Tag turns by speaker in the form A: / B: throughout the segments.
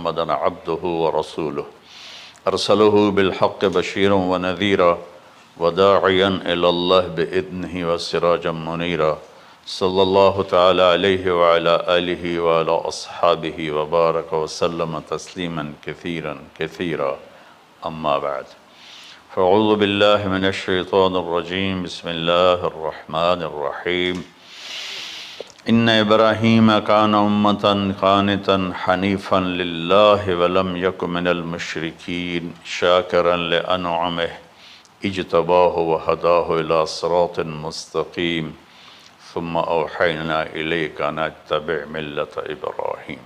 A: محمدا عبده ورسوله ارسله بالحق بشيرا ونذيرا وداعيا الى الله باذنه وسراجا منيرا صلى الله تعالى عليه وعلى آله وعلى أصحابه وبارك وسلم تسليما كثيرا كثيرا أما بعد فأعوذ بالله من الشيطان الرجيم بسم الله الرحمن الرحيم إن إبراهيم كان أمة قانتا حنيفا لله ولم يكن من المشركين شاكرا لأنعمه اجتباه وهداه إلى صراط مستقيم ثم أوحينا إليك أن اتبع ملة إبراهيم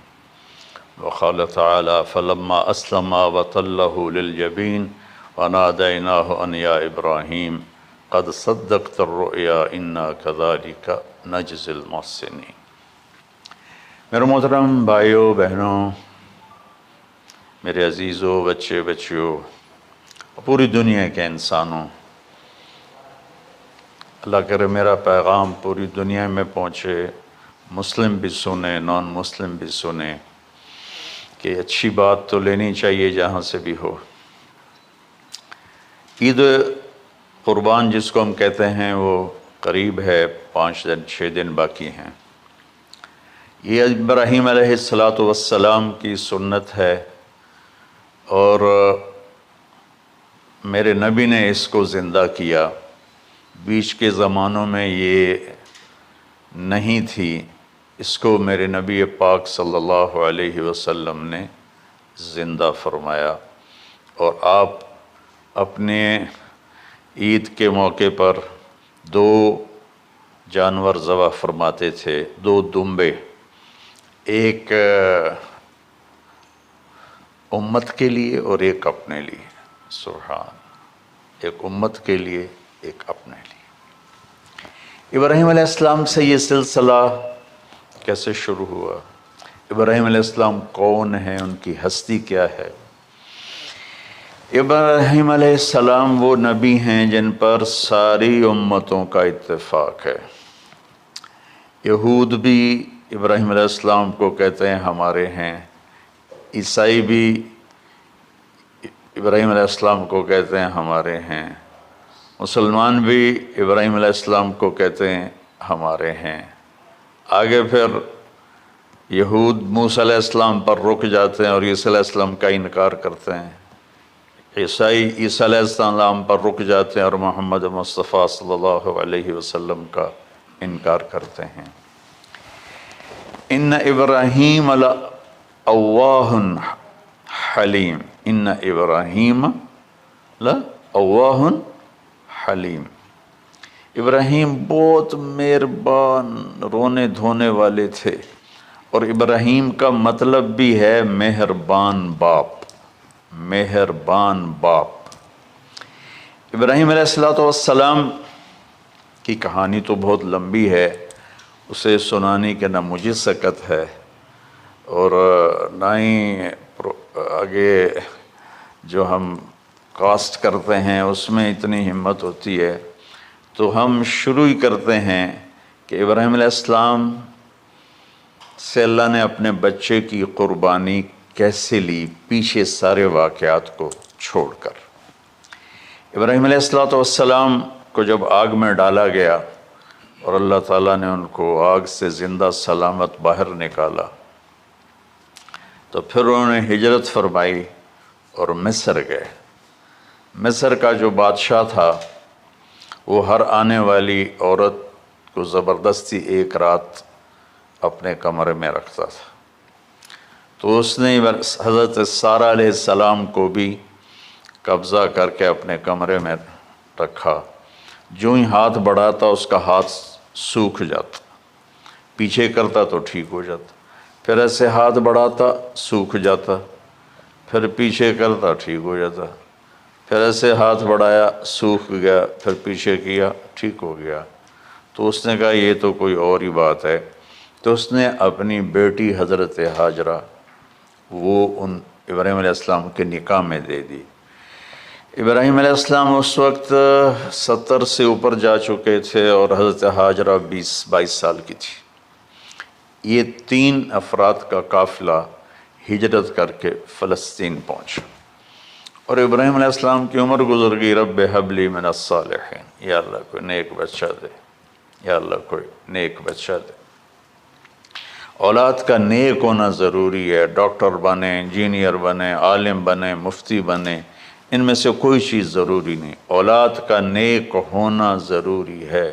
A: وقال تعالى فلما أسلم وتله للجبين وناديناه أن يا إبراهيم قد صدقت الرؤيا إنا كذلك نجزي المحسنين۔ میرے محترم بھائیوں بہنوں، میرے عزیزوں، بچے بچیوں، پوری دنیا کے انسانوں، اللہ کرے میرا پیغام پوری دنیا میں پہنچے، مسلم بھی سنیں، نان مسلم بھی سنیں، کہ اچھی بات تو لینی چاہیے جہاں سے بھی ہو۔ عید قربان جس کو ہم کہتے ہیں وہ قریب ہے، 5 دن 6 دن باقی ہیں۔ یہ ابراہیم علیہ السلام کی سنت ہے، اور میرے نبی نے اس کو زندہ کیا۔ بیچ کے زمانوں میں یہ نہیں تھی، اس کو میرے نبی پاک صلی اللہ علیہ وسلم نے زندہ فرمایا، اور آپ اپنے عید کے موقع پر 2 جانور ذبح فرماتے تھے، 2 دمبے، ایک امت کے لیے اور ایک اپنے لیے۔ سبحان، ایک امت کے لیے ایک اپنے لیے۔ ابراہیم علیہ السلام سے یہ سلسلہ کیسے شروع ہوا؟ ابراہیم علیہ السلام کون ہیں؟ ان کی ہستی کیا ہے؟ ابراہیم علیہ السلام وہ نبی ہیں جن پر ساری امتوں کا اتفاق ہے۔ یہود بھی ابراہیم علیہ السلام کو کہتے ہیں ہمارے ہیں، عیسائی بھی ابراہیم علیہ السلام کو کہتے ہیں ہمارے ہیں، مسلمان بھی ابراہیم علیہ السلام کو کہتے ہیں ہمارے ہیں۔ آگے پھر یہود موسیٰ علیہ السلام پر رک جاتے ہیں اور عیسیٰ علیہ السلام کا انکار کرتے ہیں، عیسائی عیسیٰ علیہ السلام پر رک جاتے ہیں اور محمد مصطفیٰ صلی اللہ علیہ وسلم کا انکار کرتے ہیں۔ ان ابراہیم لأواہ حلیم، ان ابراہیم لأواہ حلیم، ابراہیم بہت مہربان رونے دھونے والے تھے، اور ابراہیم کا مطلب بھی ہے مہربان باپ، مہربان باپ۔ ابراہیم علیہ السلام کی کہانی تو بہت لمبی ہے، اسے سنانے کے نہ مجھے سکت ہے، اور نہ ہی آگے جو ہم کاسٹ کرتے ہیں اس میں اتنی ہمت ہوتی ہے، تو ہم شروع ہی کرتے ہیں کہ ابراہیم علیہ السلام سے اللہ نے اپنے بچے کی قربانی کیسے لی، پیچھے سارے واقعات کو چھوڑ کر۔ ابراہیم علیہ السلام کو جب آگ میں ڈالا گیا اور اللہ تعالیٰ نے ان کو آگ سے زندہ سلامت باہر نکالا، تو پھر انہوں نے ہجرت فرمائی اور مصر گئے۔ مصر کا جو بادشاہ تھا وہ ہر آنے والی عورت کو زبردستی 1 رات اپنے کمرے میں رکھتا تھا، تو اس نے حضرت سارہ علیہ السلام کو بھی قبضہ کر کے اپنے کمرے میں رکھا۔ جو ہی ہاتھ بڑھاتا اس کا ہاتھ سوکھ جاتا، پیچھے کرتا تو ٹھیک ہو جاتا، پھر ایسے ہاتھ بڑھاتا سوکھ جاتا، پھر پیچھے کرتا ٹھیک ہو جاتا، پھر ایسے ہاتھ بڑھایا سوکھ گیا، پھر پیچھے کیا ٹھیک ہو گیا۔ تو اس نے کہا یہ تو کوئی اور ہی بات ہے، تو اس نے اپنی بیٹی حضرت ہاجرہ وہ ان ابراہیم علیہ السلام کے نکاح میں دے دی۔ ابراہیم علیہ السلام اس وقت 70 سے اوپر جا چکے تھے اور حضرت ہاجرہ 20-22 سال کی تھی۔ یہ 3 افراد کا قافلہ ہجرت کر کے فلسطین پہنچا، اور ابراہیم علیہ السلام کی عمر گزر گئی، رب حب لی من الصالحین، یا اللہ کوئی نیک بچہ دے، یا اللہ کوئی نیک بچہ دے۔ اولاد کا نیک ہونا ضروری ہے، ڈاکٹر بنے، انجینئر بنے، عالم بنے، مفتی بنے، ان میں سے کوئی چیز ضروری نہیں، اولاد کا نیک ہونا ضروری ہے،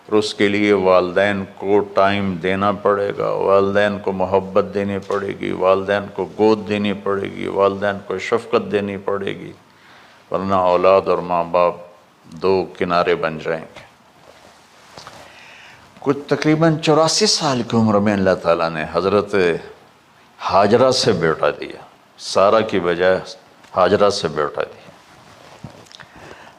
A: اور اس کے لیے والدین کو ٹائم دینا پڑے گا، والدین کو محبت دینی پڑے گی، والدین کو گود دینی پڑے گی، والدین کو شفقت دینی پڑے گی، ورنہ اولاد اور ماں باپ دو کنارے بن جائیں گے۔ کچھ تقریباً 84 سال کی عمر میں اللہ تعالیٰ نے حضرت ہاجرہ سے بیٹا دیا، سارہ کی بجائے ہاجرہ سے بیٹا دیا۔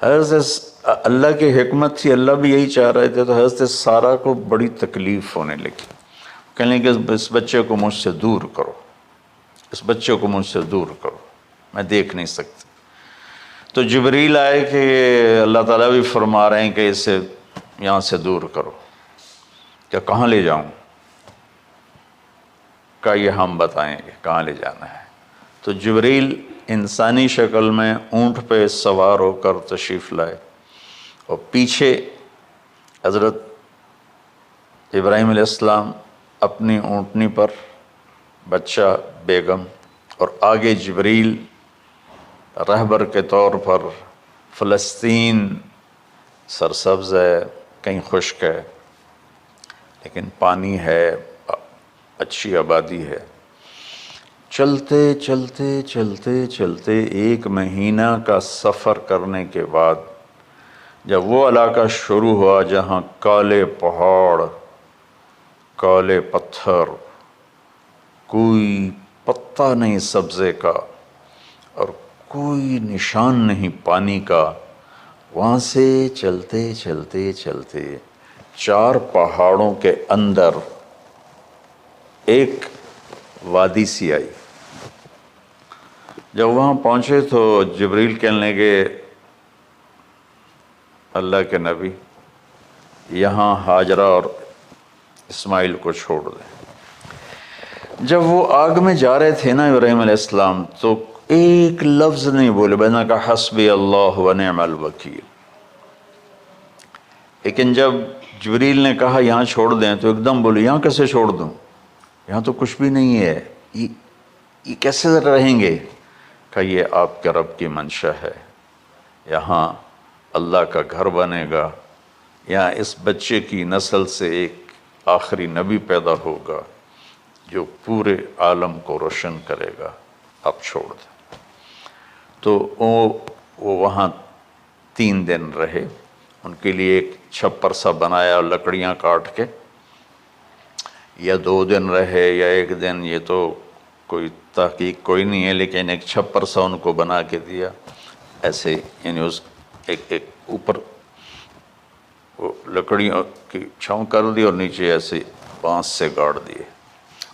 A: حضرت اللہ کی حکمت تھی، اللہ بھی یہی چاہ رہے تھے، تو حضرت سارہ کو بڑی تکلیف ہونے لگی، کہنے کہ اس بچے کو مجھ سے دور کرو، اس بچے کو مجھ سے دور کرو، میں دیکھ نہیں سکتی۔ تو جبریل آئے کہ اللہ تعالیٰ بھی فرما رہے ہیں کہ اسے یہاں سے دور کرو، کہ کہاں لے جاؤں؟ کہ یہ ہم بتائیں گے کہاں لے جانا ہے۔ تو جبریل انسانی شکل میں اونٹ پہ سوار ہو کر تشریف لائے، اور پیچھے حضرت ابراہیم علیہ السلام اپنی اونٹنی پر، بچہ بیگم، اور آگے جبریل رہبر کے طور پر۔ فلسطین سرسبز ہے، کہیں خشک ہے، لیکن پانی ہے، اچھی آبادی ہے۔ چلتے چلتے چلتے چلتے 1 مہینہ کا سفر کرنے کے بعد جب وہ علاقہ شروع ہوا جہاں کالے پہاڑ، کالے پتھر، کوئی پتا نہیں سبزے کا اور کوئی نشان نہیں پانی کا، وہاں سے چلتے چلتے چلتے 4 پہاڑوں کے اندر ایک وادی سی آئی۔ جب وہاں پہنچے تو جبریل کہنے لگے اللہ کے نبی یہاں ہاجرہ اور اسماعیل کو چھوڑ دیں۔ جب وہ آگ میں جا رہے تھے نا ابراہیم علیہ السلام، تو ایک لفظ نہیں بولے، بس نے کہا حسبی اللہ و نعم الوکیل۔ لیکن جب جبریل نے کہا یہاں چھوڑ دیں تو ایک دم بولے یہاں کیسے چھوڑ دوں، یہاں تو کچھ بھی نہیں ہے، یہ کیسے رہیں گے؟ کہ یہ آپ کے رب کی منشا ہے، یہاں اللہ کا گھر بنے گا، یہاں اس بچے کی نسل سے ایک آخری نبی پیدا ہوگا جو پورے عالم کو روشن کرے گا، آپ چھوڑ دیں۔ تو وہ وہاں 3 دن رہے، ان کے لیے ایک چھپر سا بنایا لکڑیاں کاٹ کے، یا 2 دن رہے یا 1 دن، یہ تو کوئی تحقیق کوئی نہیں ہے، لیکن ایک چھپر سا ان کو بنا کے دیا، ایسے یعنی اس ایک اوپر وہ لکڑیوں کی چھاؤں کر دی اور نیچے ایسے بانس سے گاڑ دیے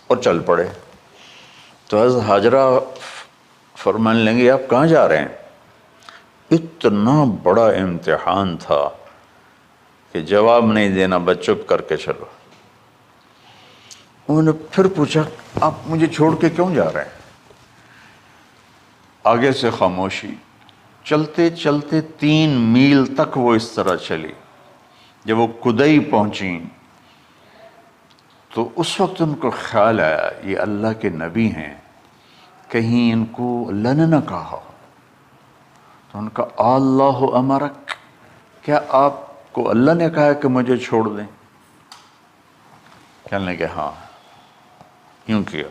A: اور چل پڑے۔ تو حضرت ہاجرہ فرمانے لگے آپ کہاں جا رہے ہیں؟ اتنا بڑا امتحان تھا کہ جواب نہیں دینا، بس چپ کر کے چلو۔ انہوں نے پھر پوچھا آپ مجھے چھوڑ کے کیوں جا رہے ہیں؟ آگے سے خاموشی۔ چلتے چلتے 3 میل تک وہ اس طرح چلی۔ جب وہ کدئی پہنچیں تو اس وقت ان کو خیال آیا یہ اللہ کے نبی ہیں، کہیں ان کو اللہ نے نہ کہا۔ تو ان کا اللہ امرک، کیا آپ کو اللہ نے کہا کہ مجھے چھوڑ دیں؟ کہنے لگے ہاں، یوں کیا۔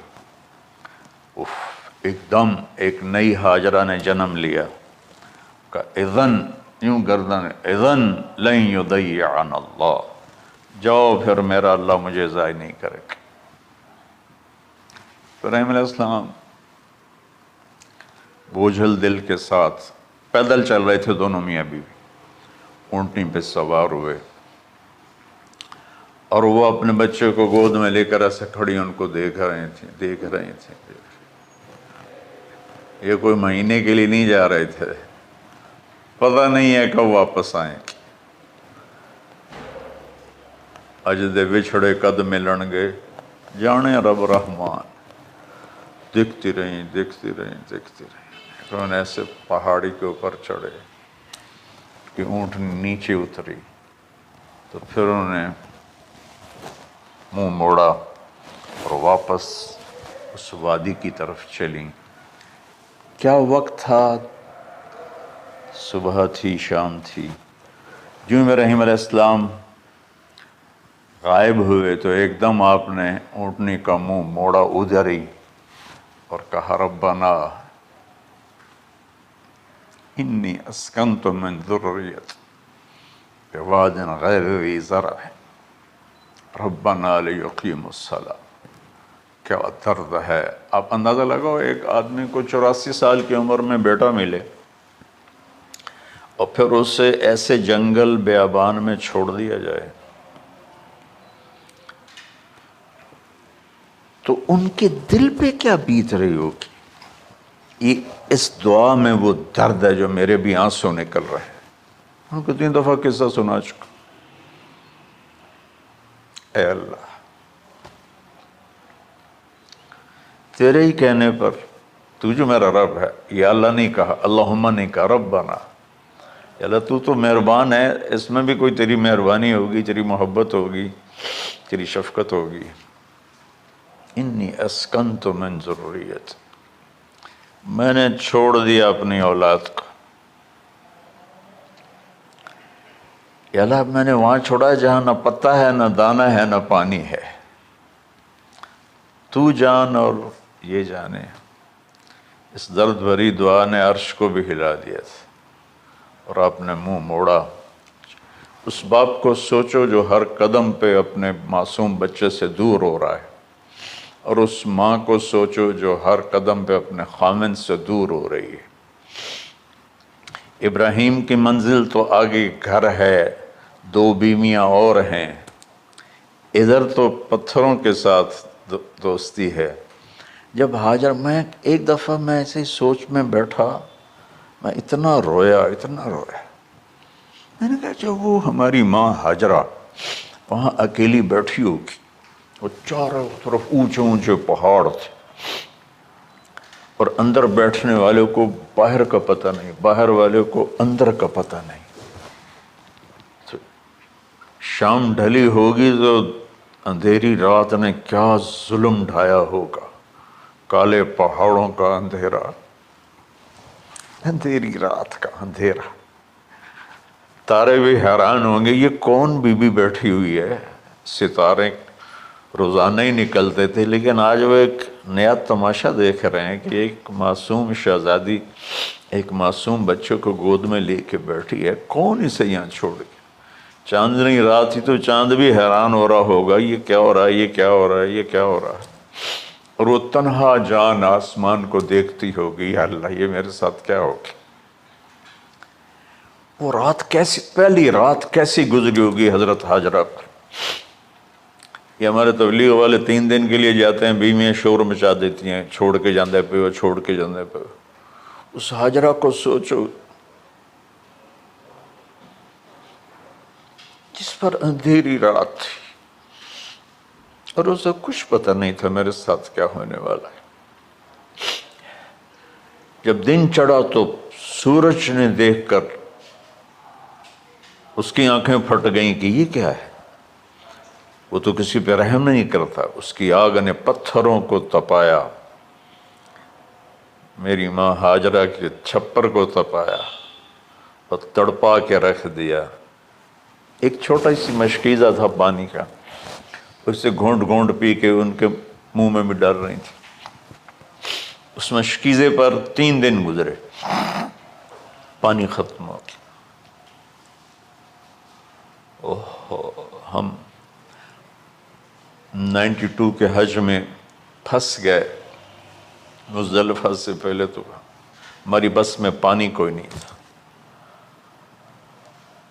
A: ایک دم ایک نئی ہاجرہ نے جنم لیا، کہ اذن، یوں گردن، اذن لن یضیعنا اللہ، جاؤ پھر میرا اللہ مجھے ضائع نہیں کرے گا۔ ابراہیم علیہ السلام بوجھل دل کے ساتھ پیدل چل رہے تھے، دونوں میاں بیوی اونٹنی پہ سوار ہوئے، اور وہ اپنے بچے کو گود میں لے کر ایسے کھڑی ان کو دیکھ رہے تھے۔ یہ کوئی مہینے کے لیے نہیں جا رہے تھے، پتہ نہیں ہے کب واپس آئیں۔ اج دے وچھڑے قد ملن گے، جانے رب رحمان۔ دیکھتی رہیں دیکھتی رہیں دیکھتی رہیں، پھر انہیں ایسے پہاڑی کے اوپر چڑھے کہ اونٹنی نیچے اتری، تو پھر انہیں منہ موڑا اور واپس اس وادی کی طرف چلیں۔ کیا وقت تھا، صبح تھی شام تھی۔ جو ابراہیم علیہ السلام غائب ہوئے تو ایک دم آپ نے اونٹنی کا منہ موڑا ادھر ہی اور کہا ربنا انی اسکنت من ذریت بواد غیر ذی زرع ربنا لیقیموا الصلاۃ۔ کیا درد ہے! آپ اندازہ لگاؤ، ایک آدمی کو 84 سال کی عمر میں بیٹا ملے اور پھر اسے ایسے جنگل بیابان میں چھوڑ دیا جائے، تو ان کے دل پہ کیا بیت رہی ہوگی۔ یہ اس دعا میں وہ درد ہے جو میرے بھی آنسو نکل رہے ہیں۔ ان کو 3 دفعہ قصہ سنا چکا۔ اے اللہ، تیرے ہی کہنے پر، تو جو میرا رب ہے، یا اللہ نہیں کہا، اللہم نہیں کہا، ربنا، یا اللہ تو تو مہربان ہے، اس میں بھی کوئی تیری مہربانی ہوگی، تیری محبت ہوگی، تیری شفقت ہوگی۔ انی اسکنت من ذریت، میں نے چھوڑ دیا اپنی اولاد کو، یا اللہ میں نے وہاں چھوڑا جہاں نہ پتہ ہے، نہ دانہ ہے، نہ پانی ہے، تو جان اور یہ جانے۔ اس درد بھری دعا نے عرش کو بھی ہلا دیا تھا، اور آپ نے منہ موڑا۔ اس باپ کو سوچو جو ہر قدم پہ اپنے معصوم بچے سے دور ہو رہا ہے، اور اس ماں کو سوچو جو ہر قدم پہ اپنے خامن سے دور ہو رہی ہے۔ ابراہیم کی منزل تو آگے گھر ہے، 2 بیویاں اور ہیں، ادھر تو پتھروں کے ساتھ دوستی ہے۔ جب ہاجر، میں ایک دفعہ میں ایسے ہی سوچ میں بیٹھا، میں اتنا رویا اتنا رویا۔ میں نے کہا جب وہ ہماری ماں ہاجرہ وہاں اکیلی بیٹھی ہوگی، وہ چاروں طرف اونچے اونچے پہاڑ تھے، اور اندر بیٹھنے والے کو باہر کا پتہ نہیں، باہر والے کو اندر کا پتہ نہیں۔ تو شام ڈھلی ہوگی تو اندھیری رات نے کیا ظلم ڈھایا ہوگا، کالے پہاڑوں کا اندھیرا، اندھیری رات کا اندھیرا۔ تارے بھی حیران ہوں گے یہ کون بی بی بیٹھی ہوئی ہے۔ ستارے روزانہ ہی نکلتے تھے، لیکن آج وہ ایک نیا تماشا دیکھ رہے ہیں کہ ایک معصوم شہزادی ایک معصوم بچے کو گود میں لے کے بیٹھی ہے، کون اسے یہاں چھوڑ گیا۔ چاندنی رات ہی تو چاند بھی حیران ہو رہا ہوگا، یہ کیا ہو رہا ہے، یہ کیا ہو رہا ہے، یہ کیا ہو رہا ہے۔ اور وہ تنہا جان آسمان کو دیکھتی ہوگی، یا اللہ یہ میرے ساتھ کیا ہوگی۔ وہ رات کیسی، پہلی رات کیسی گزری ہوگی حضرت ہاجرہ پر۔ یہ ہمارے تبلیغ والے 3 دن کے لیے جاتے ہیں، بیویاں شور مچا دیتی ہیں، چھوڑ کے جاندے پہ ہو، چھوڑ کے جاندے پہ ہو۔ اس ہاجرہ کو سوچو جس پر اندھیری رات تھی، اور اسے کچھ پتہ نہیں تھا میرے ساتھ کیا ہونے والا ہے۔ جب دن چڑھا تو سورج نے دیکھ کر اس کی آنکھیں پھٹ گئیں کہ یہ کیا ہے۔ وہ تو کسی پہ رحم نہیں کرتا، اس کی آگ نے پتھروں کو تپایا، میری ماں ہاجرہ کے چھپر کو تپایا اور تڑپا کے رکھ دیا۔ ایک چھوٹا سی مشکیزہ تھا پانی کا، اس سے گھونٹ گھونٹ پی کے ان کے منہ میں بھی ڈال رہی تھی۔ اس مشکیزے پر 3 دن گزرے، پانی ختم ہو گیا۔ ہم 92 کے حج میں پھنس گئے، مزدلفہ سے پہلے تو ہماری بس میں پانی کوئی نہیں تھا۔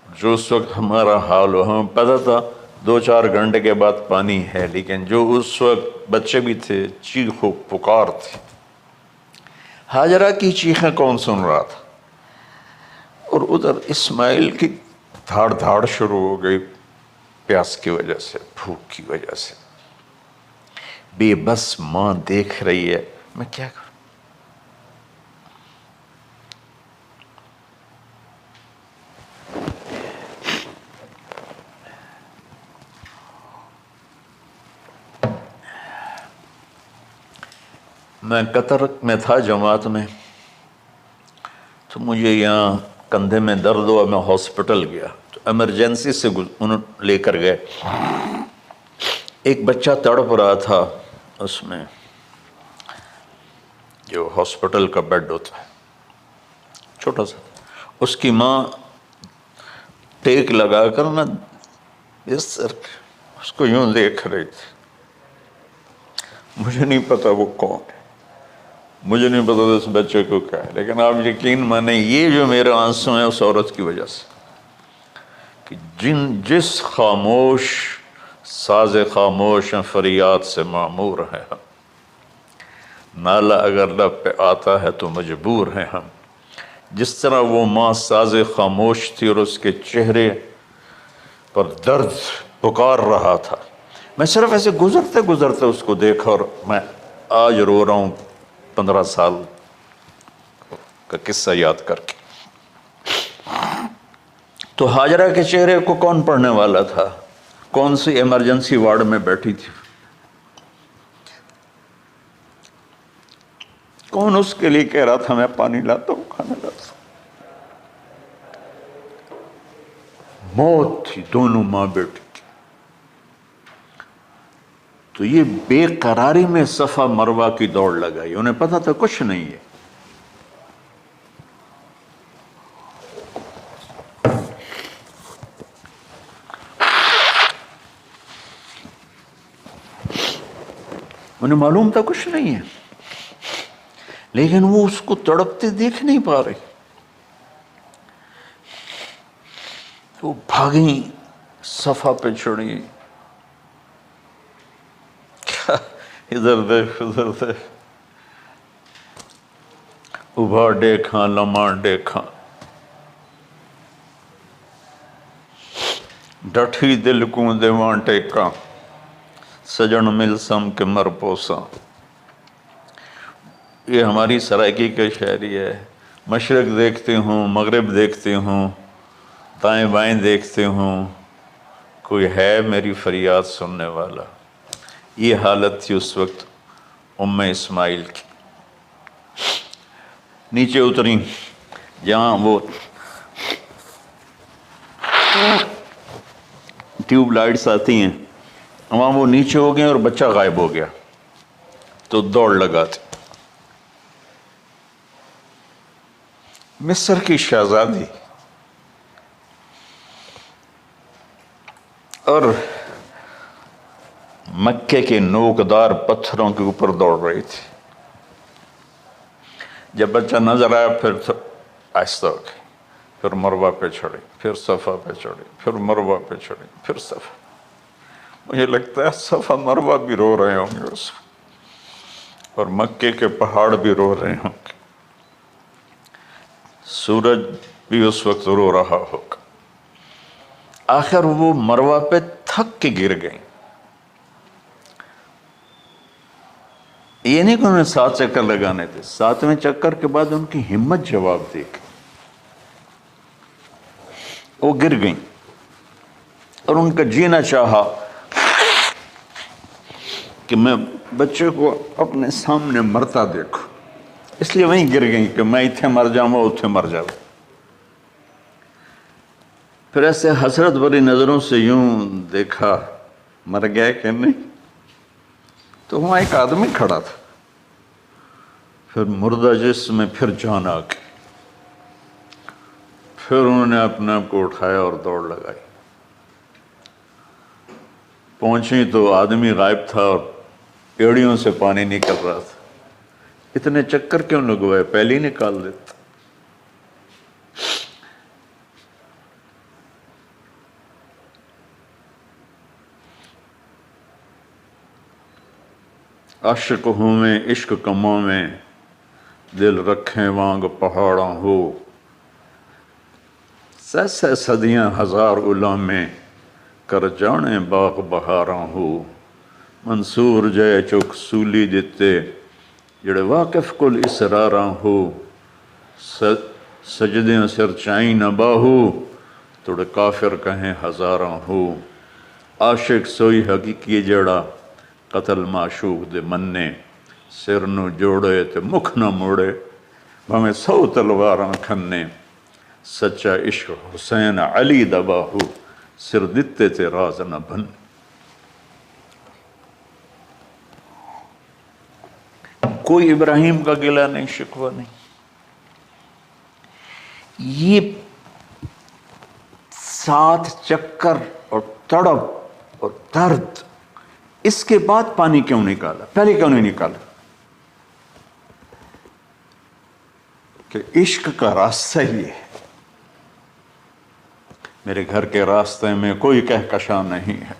A: جو اس وقت ہمارا حال ہو، ہمیں پتہ تھا 2-4 گھنٹے کے بعد پانی ہے، لیکن جو اس وقت بچے بھی تھے، چیخ و پکار تھی۔ ہاجرہ کی چیخیں کون سن رہا تھا، اور ادھر اسماعیل کی دھاڑ دھاڑ شروع ہو گئی، پیاس کی وجہ سے، بھوک کی وجہ سے۔ بے بس ماں دیکھ رہی ہے، میں کیا کروں؟ میں قطر میں تھا جماعت میں، تو مجھے یہاں کندھے میں درد ہوا، میں ہاسپٹل گیا تو ایمرجنسی سے انہوں لے کر گئے. ایک بچہ تڑپ رہا تھا اس میں، جو ہاسپٹل کا بیڈ ہوتا ہے چھوٹا سا، اس کی ماں ٹیک لگا کر نا اس کو یوں دیکھ رہی تھی. مجھے نہیں پتا وہ کون ہے، مجھے نہیں پتا اس بچے کو کیا ہے، لیکن آپ یقین مانیں یہ جو میرے آنسو ہیں اس عورت کی وجہ سے، کہ جس خاموش ساز خاموش فریاد سے معمور ہیں ہم، نالہ اگر لب پہ آتا ہے تو مجبور ہیں ہم. جس طرح وہ ماں ساز خاموش تھی اور اس کے چہرے پر درد پکار رہا تھا، میں صرف ایسے گزرتے گزرتے اس کو دیکھا اور میں آج رو رہا ہوں 15 سال کا قصہ یاد کر کے. تو ہاجرہ کے چہرے کو کون پڑھنے والا تھا؟ کون سی ایمرجنسی وارڈ میں بیٹھی تھی؟ کون اس کے لیے کہہ رہا تھا میں پانی لاتا ہوں، کھانا لاتا ہوں؟ موت تھی دونوں ماں بیٹی کی. تو یہ بے قراری میں صفا مروہ کی دوڑ لگائی، انہیں پتا تھا کچھ نہیں ہے. انہیں معلوم تھا کچھ نہیں ہے، لیکن وہ اس کو تڑپتے دیکھ نہیں پا رہے. وہ بھاگیں، صفا پہ چڑھی، ادھر دیکھ ادھر دیکھ، ابھا دیکھاں لمحہ دیکھاں، ڈٹھی دل کو دیواں ٹیکاں، سجن مل سم کے مر پوساں. یہ ہماری سرائکی کا شاعری ہے. مشرق دیکھتے ہوں، مغرب دیکھتے ہوں، دائیں بائیں دیکھتے ہوں، کوئی ہے میری فریاد سننے والا. یہ حالت تھی اس وقت اسماعیل کی. نیچے اتری جہاں وہ ٹیوب لائٹس آتی ہیں، وہاں وہ نیچے ہو گئے اور بچہ غائب ہو گیا. تو دوڑ لگاتے. مصر کی شہزادی اور مکے کے نوکدار پتھروں کے اوپر دوڑ رہی تھی. جب بچہ نظر آیا پھر آہستہ ہو گئی، پھر مروہ پہ چڑھی، پھر صفا پہ چڑھی، پھر مروہ پہ چڑھی، پھر صفا. مجھے لگتا ہے صفا مروہ بھی رو رہے ہوں گے اس وقت، اور مکے کے پہاڑ بھی رو رہے ہوں گے. سورج بھی اس وقت رو رہا ہوگا. آخر وہ مروہ پہ تھک کے گر گئیں. یہ نہیں کہ انہیں 7 چکر لگانے تھے، 7ویں چکر کے بعد ان کی ہمت جواب دے گئی، وہ گر گئیں اور ان کا جینا چاہا کہ میں بچے کو اپنے سامنے مرتا دیکھوں، اس لیے وہیں گر گئیں کہ میں اتھے مر جاؤں وہ اتھے مر جاؤں. پھر ایسے حسرت بھری نظروں سے یوں دیکھا مر گیا کہ نہیں، تو وہاں ایک آدمی کھڑا تھا. پھر مردہ جسم میں پھر جان آ گئی. پھر انہوں نے اپنے آپ کو اٹھایا اور دوڑ لگائی. پہنچی تو آدمی غائب تھا اور ایڑیوں سے پانی نکل رہا تھا. اتنے چکر کیوں لگوائے، پہلے ہی نکال دیتا. عاشق ہوں میں عشق کماں میں، دل رکھیں وانگ پہاڑاں ہو. سہ صدیاں ہزار غلامیں، کر جانے باغ بہاراں ہو. منصور جے چک سولی دتے، جڑے واقف کل اسراراں ہو سجدیں سر چائیں نہ باہو توڑے کافر کہیں ہزاراں ہو عاشق سوئی حقیقی جڑا قتل معشوق دے مننے سر نو جوڑے تے مکھ نہ موڑے بھمیں 100 تلواراں کھنے سچا عشق حسین علی دا باہو سر دتے تے راز نہ بن. کوئی ابراہیم کا گلہ نہیں، شکوہ نہیں. یہ 7 چکر اور تڑپ اور درد، اس کے بعد پانی کیوں نکالا؟ پہلے کیوں نہیں نکالا؟ کہ عشق کا راستہ ہی ہے. میرے گھر کے راستے میں کوئی کہکشاں نہیں ہے،